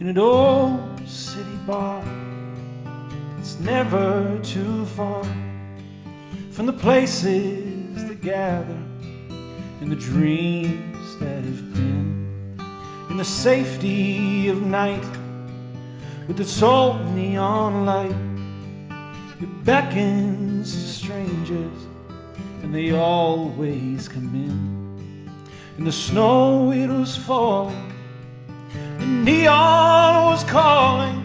in an old city bar. It's never too far from the places that gather and the dreams that have been, in the safety of night with its old neon light. It beckons to strangers and they always come in. In the snow it was falling, the neon was calling,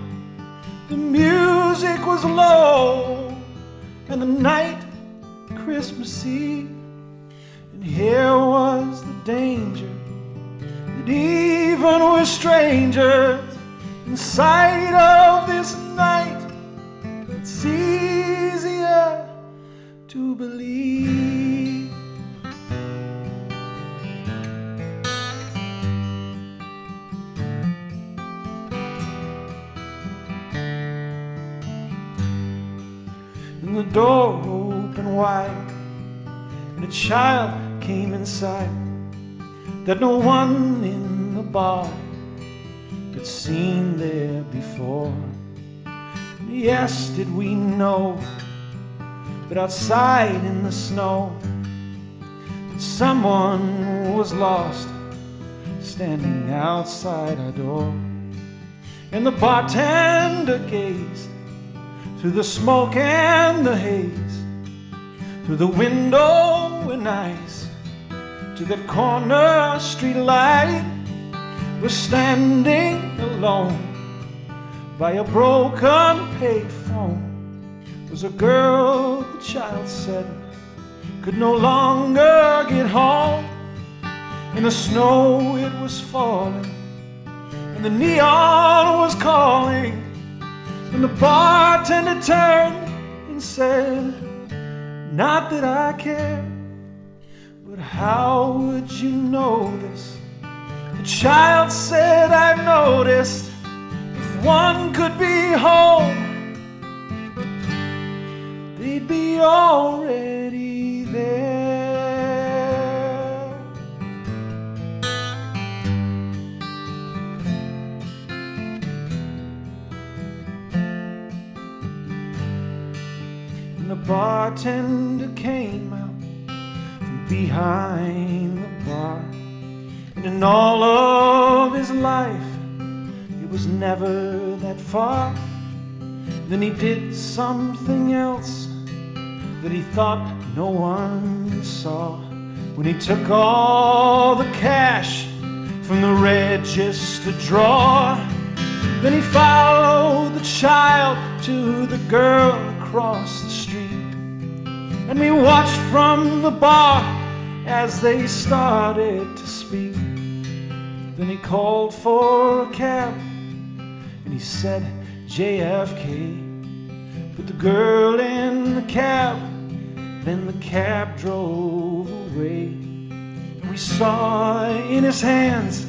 the music was low, and the night Christmas Eve. And here was the danger that even with strangers in sight of this night, it's easier to believe. And the door opened wide, and a child came inside that no one in the bar had seen there before. And he asked, did we know that outside in the snow that someone was lost standing outside our door? And the bartender gazed through the smoke and the haze, through the window and ice, to that corner street light. Was standing alone by a broken payphone. Was a girl, the child said, could no longer get home. In the snow it was falling, and the neon was calling, and the bartender turned and said, not that I care, but how would you know this? The child said, I've noticed if one could be home, they'd be already there. And the bartender came out from behind the bar, and in all of his life it was never that far. Then he did something else that he thought no one saw. When he took all the cash from the register drawer, then he followed the child to the girl across the street. And we watched from the bar as they started to speak. Then he called for a cab and he said, JFK. Put the girl in the cab, then the cab drove away. And we saw in his hands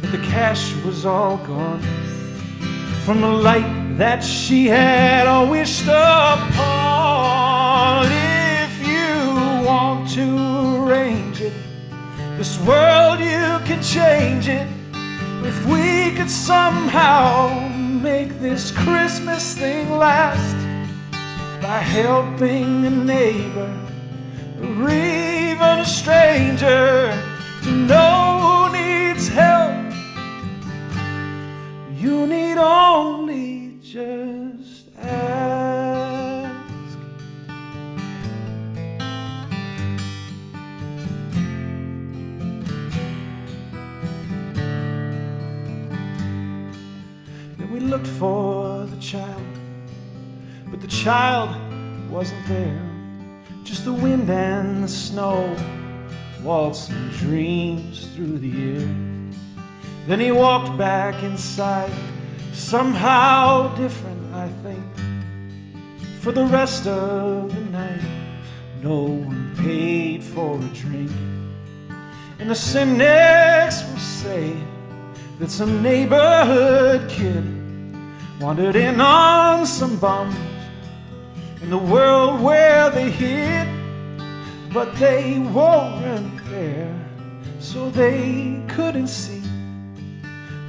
that the cash was all gone from the light that she had wished upon. If you want to arrange it, this world you can change it. If we could somehow make this Christmas thing last by helping a neighbor or even a stranger to know who needs help, you need only just ask. Then we looked for the child, but the child wasn't there. Just the wind and the snow waltzing dreams through the air. Then he walked back inside, somehow different, I think. For the rest of the night, no one paid for a drink. And the cynics will say that some neighborhood kid wandered in on some bums in the world where they hid, but they weren't there, so they couldn't see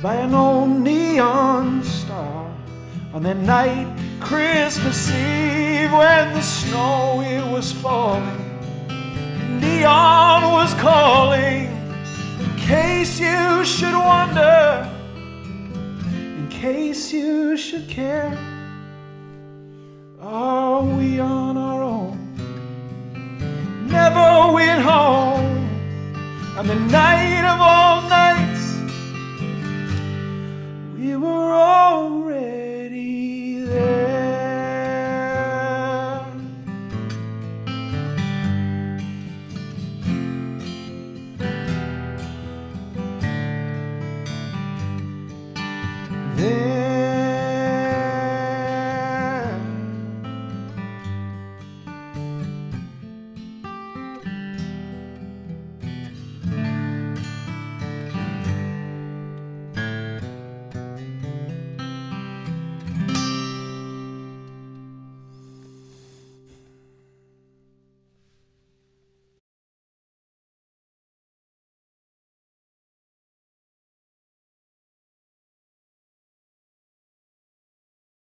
by an old neon star on that night, Christmas Eve, when the snow it was falling, neon was calling. In case you should wonder, in case you should care, are we on our own? Never went home on the night of all nights. We were already there. There